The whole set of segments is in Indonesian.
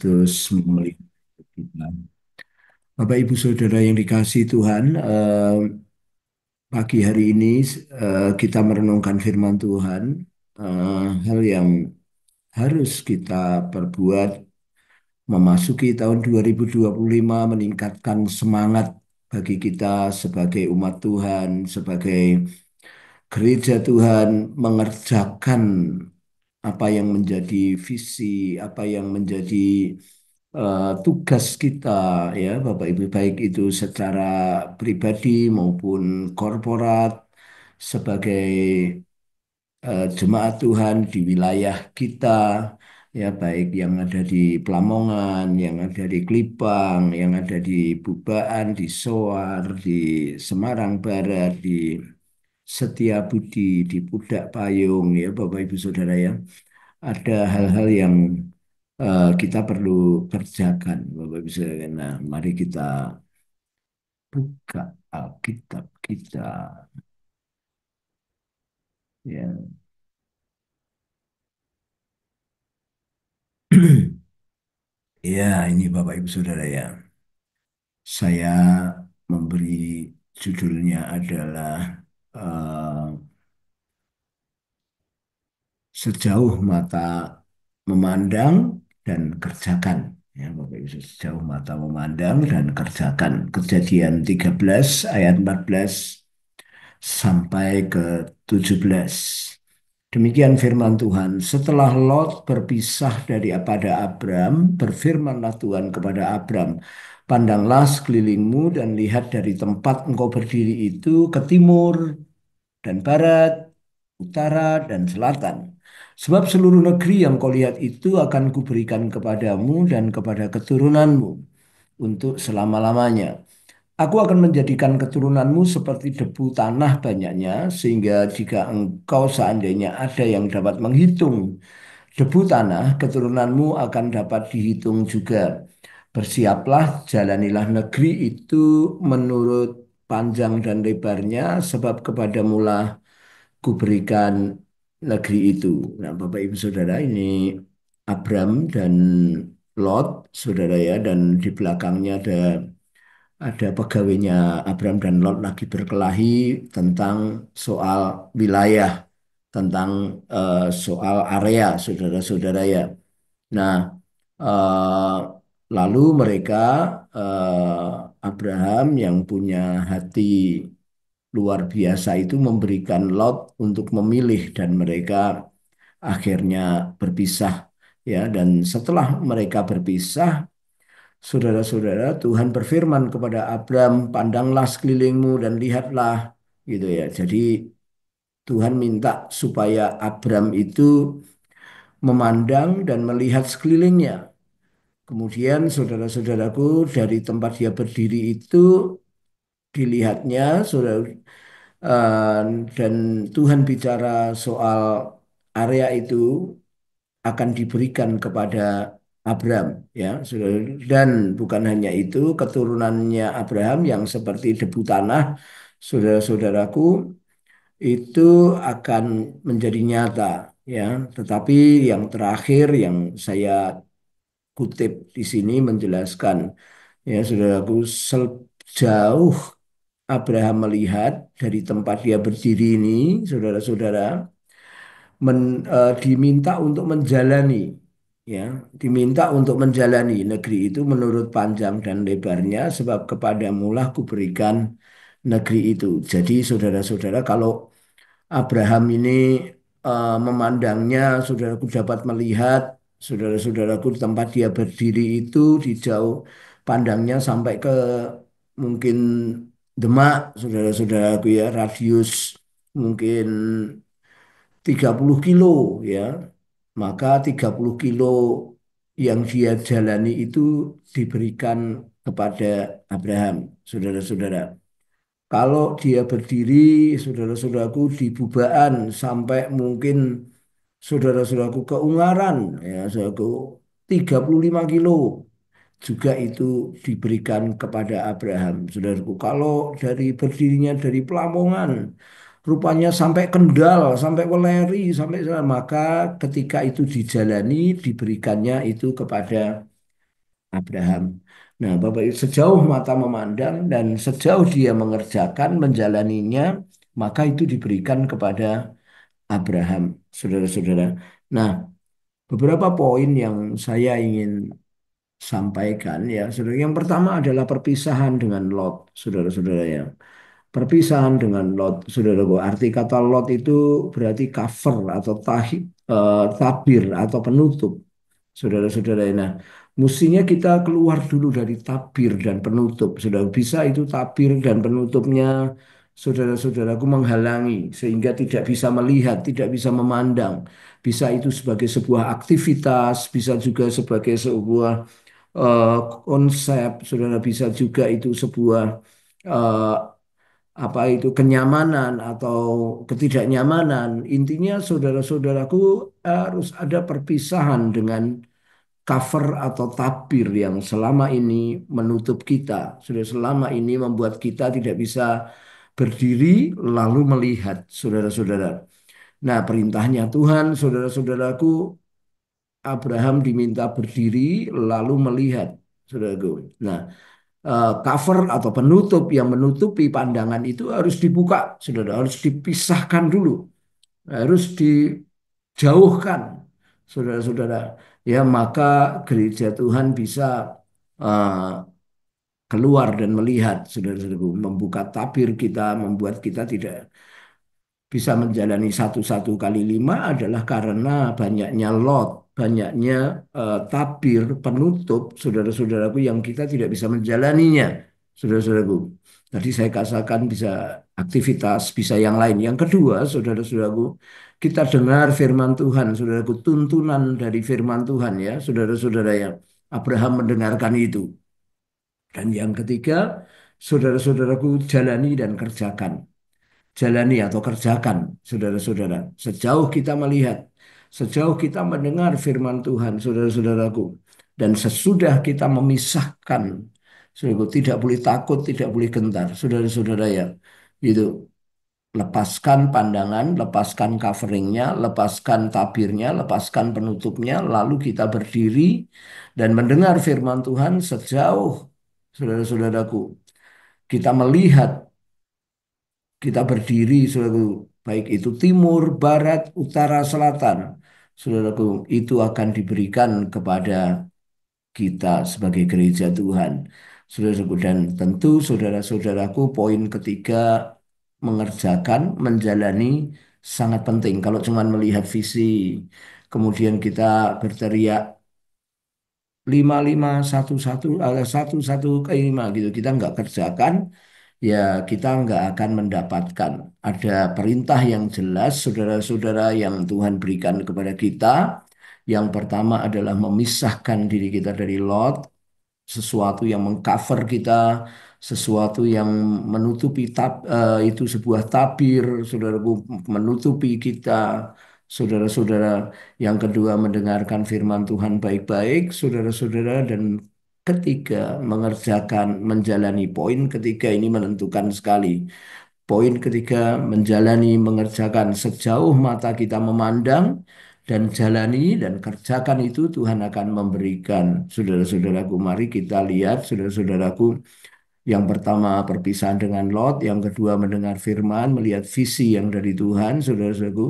Kristus melindungi kita. Bapak Ibu Saudara yang dikasihi Tuhan, pagi hari ini kita merenungkan firman Tuhan, hal yang harus kita perbuat memasuki tahun 2025, meningkatkan semangat bagi kita sebagai umat Tuhan, sebagai gereja Tuhan, mengerjakan apa yang menjadi visi, apa yang menjadi tugas kita, ya Bapak Ibu, baik itu secara pribadi maupun korporat, sebagai jemaat Tuhan di wilayah kita, ya baik yang ada di Plamongan, yang ada di Klipang, yang ada di Bubaan, di Soar, di Semarang Barat, di Setiabudi, di Pudak Payung, ya Bapak Ibu Saudara ya. Ada hal-hal yang kita perlu kerjakan, Bapak Ibu Saudara. Nah, mari kita buka Alkitab kita. Ya, ya ini Bapak Ibu Saudara ya. Saya memberi judulnya adalah eh, Sejauh Mata Memandang dan Kerjakan. Ya, Bapak Ibu, sejauh mata memandang dan kerjakan. Kejadian 13 ayat 14 sampai ke 17. Demikian firman Tuhan. Setelah Lot berpisah pada Abram, berfirmanlah Tuhan kepada Abram, pandanglah sekelilingmu dan lihat dari tempat engkau berdiri itu ke timur dan barat, utara dan selatan. Sebab seluruh negeri yang kau lihat itu akan kuberikan kepadamu dan kepada keturunanmu untuk selama-lamanya. Aku akan menjadikan keturunanmu seperti debu tanah banyaknya, sehingga jika engkau seandainya ada yang dapat menghitung debu tanah, keturunanmu akan dapat dihitung juga. Bersiaplah, jalanilah negeri itu menurut panjang dan lebarnya, sebab kepadamulah kuberikan negeri itu. Nah, Bapak Ibu Saudara, ini Abram dan Lot, saudara ya, dan di belakangnya ada pegawainya Abram dan Lot lagi berkelahi tentang soal wilayah, tentang soal area, saudara-saudara ya. Nah, eh, lalu mereka Abraham yang punya hati luar biasa itu memberikan Lot untuk memilih dan mereka akhirnya berpisah ya, dan setelah mereka berpisah, saudara-saudara, Tuhan berfirman kepada Abram, pandanglah sekelilingmu dan lihatlah, gitu ya. Jadi Tuhan minta supaya Abram itu memandang dan melihat sekelilingnya. Kemudian saudara-saudaraku, dari tempat dia berdiri itu dilihatnya, saudara, eh, dan Tuhan bicara soal area itu akan diberikan kepada Abraham, ya saudara. Dan bukan hanya itu, keturunannya Abraham yang seperti debu tanah, saudara-saudaraku, itu akan menjadi nyata, ya. Tetapi yang terakhir yang saya kutip di sini menjelaskan, ya saudaraku, sejauh Abraham melihat dari tempat dia berdiri ini, saudara-saudara, diminta untuk menjalani, ya, diminta untuk menjalani negeri itu menurut panjang dan lebarnya, sebab kepadamulah kuberikan negeri itu. Jadi saudara-saudara, kalau Abraham ini memandangnya, saudaraku dapat melihat, saudara-saudaraku, di tempat dia berdiri itu di jauh pandangnya sampai ke mungkin Demak, saudara-saudaraku ya, radius mungkin 30 kilo ya. Maka 30 kilo yang dia jalani itu diberikan kepada Abraham, saudara-saudara. Kalau dia berdiri, saudara-saudaraku, di Bubaan sampai mungkin saudara-saudaraku ke Ungaran, ya saudaraku, 35 kilo juga itu diberikan kepada Abraham, saudaraku. Kalau dari berdirinya dari Pelamongan, rupanya sampai Kendal, sampai Weleri, sampai sana, maka ketika itu dijalani, diberikannya itu kepada Abraham. Nah, Bapak Ibu, sejauh mata memandang dan sejauh dia mengerjakan, menjalaninya, maka itu diberikan kepada Abraham, saudara-saudara. Nah, beberapa poin yang saya ingin sampaikan ya, saudara. Yang pertama adalah perpisahan dengan Lot, saudara-saudara ya. Perpisahan dengan Lot, saudaraku. Arti kata Lot itu berarti cover atau tabir atau penutup, saudara-saudara. Nah, mestinya kita keluar dulu dari tabir dan penutup. Sudah bisa itu tabir dan penutupnya, saudara-saudaraku menghalangi sehingga tidak bisa melihat, tidak bisa memandang. Bisa itu sebagai sebuah aktivitas, bisa juga sebagai sebuah eh, konsep, saudara bisa juga itu sebuah eh, apa itu kenyamanan atau ketidaknyamanan. Intinya saudara-saudaraku harus ada perpisahan dengan cover atau tabir yang selama ini menutup kita. Sudah selama ini membuat kita tidak bisa berdiri lalu melihat saudara-saudara. Nah, perintahnya Tuhan, saudara-saudaraku, Abraham diminta berdiri lalu melihat, saudaraku. Nah, cover atau penutup yang menutupi pandangan itu harus dibuka, saudara, harus dipisahkan dulu, harus dijauhkan, saudara-saudara. Ya, maka gereja Tuhan bisa eh, keluar dan melihat, saudara-saudaraku, membuka tabir kita, membuat kita tidak bisa menjalani 1 kali 5 adalah karena banyaknya lot, banyaknya tabir penutup, saudara-saudaraku, yang kita tidak bisa menjalaninya, saudara-saudaraku. Tadi saya katakan bisa aktivitas, bisa yang lain. Yang kedua, saudara-saudaraku, kita dengar firman Tuhan, saudaraku, tuntunan dari firman Tuhan ya, saudara-saudara yang Abraham mendengarkan itu. Dan yang ketiga, saudara-saudaraku, jalani dan kerjakan, jalani atau kerjakan, saudara-saudara. Sejauh kita melihat, sejauh kita mendengar firman Tuhan, saudara-saudaraku, dan sesudah kita memisahkan, saudaraku, tidak boleh takut, tidak boleh gentar, saudara-saudara ya. Itu lepaskan pandangan, lepaskan coveringnya, lepaskan tabirnya, lepaskan penutupnya, lalu kita berdiri dan mendengar firman Tuhan sejauh, saudara-saudaraku, kita melihat, kita berdiri, saudaraku, baik itu timur, barat, utara, selatan, saudaraku, itu akan diberikan kepada kita sebagai gereja Tuhan. Saudaraku, dan tentu saudara-saudaraku, poin ketiga, mengerjakan, menjalani sangat penting. Kalau cuma melihat visi, kemudian kita berteriak 5511 1 1 ke 5 gitu, kita nggak kerjakan, ya kita nggak akan mendapatkan. Ada perintah yang jelas, saudara-saudara, yang Tuhan berikan kepada kita. Yang pertama adalah memisahkan diri kita dari Lot, sesuatu yang mengcover kita, sesuatu yang menutupi itu sebuah tabir, saudaraku, menutupi kita, saudara-saudara. Yang kedua, mendengarkan firman Tuhan baik-baik, saudara-saudara, dan ketiga, mengerjakan, menjalani. Poin ketiga ini menentukan sekali. Poin ketiga, menjalani, mengerjakan sejauh mata kita memandang dan jalani dan kerjakan itu Tuhan akan memberikan. Saudara-saudaraku, mari kita lihat, saudara-saudaraku, yang pertama perpisahan dengan Lot, yang kedua mendengar firman, melihat visi yang dari Tuhan, saudara-saudaraku,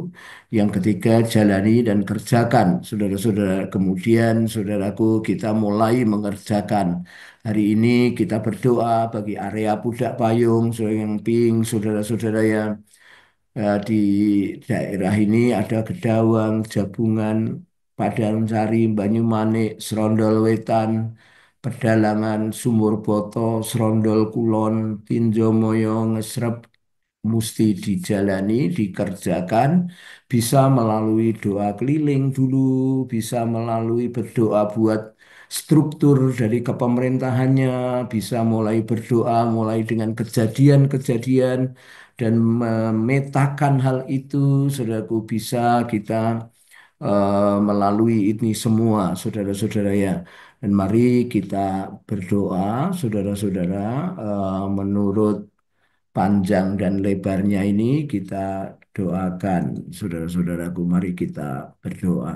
yang ketiga jalani dan kerjakan, saudara-saudara. Kemudian, saudaraku, kita mulai mengerjakan. Hari ini kita berdoa bagi area Pudak Payung, Saudara yang Pink, saudara-saudara yang di daerah ini ada Gedawang, Jabungan, Padansari, Banyumanik, Serondol Wetan, Pedalangan, Sumur Boto, Serondol Kulon, Tinjomoyo, Ngesrep, mesti dijalani, dikerjakan, bisa melalui doa keliling dulu, bisa melalui berdoa buat struktur dari kepemerintahannya, bisa mulai berdoa mulai dengan kejadian-kejadian dan memetakan hal itu, saudaraku, bisa kita melalui ini semua, saudara-saudara ya. Dan mari kita berdoa, saudara-saudara, menurut panjang dan lebarnya ini kita doakan, saudara-saudaraku. Mari kita berdoa.